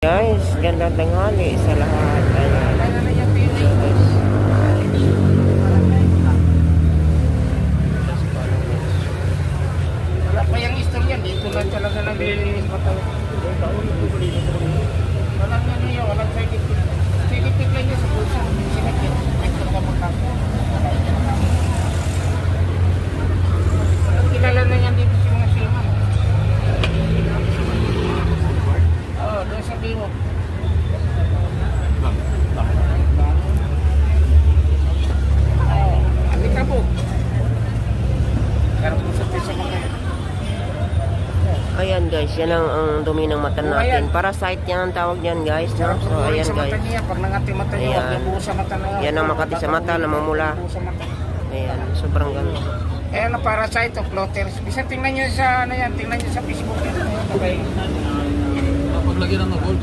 Guys, gandang tanghali sa lahat. Ayan. Wala pa yung istorya, dito lang talaga naglilinis pa tayo. Walang ano yun, walang sakit. Sakit lang yun sa bulsa. Sinakit. Rektor ka magkako. Kilala na yan dito sa mga siman. Oo, doon sa Biwo. Alikabog. Karap mo sa pisa mga yun. Ayan guys, yan ang dumi ng mata natin. Parasite yan ang tawag yan guys. No? So ayan guys. Pag nangati mata niya, huwag yung buo sa mata na Yan ang makati sa mata, namumula. Ayan, sobrang ganda. Eh, ano para sa ito, plotters. Bisa tingnan nyo sa, ano yan, tingnan nyo sa Facebook yan. Okay. Paglagyan ng gold.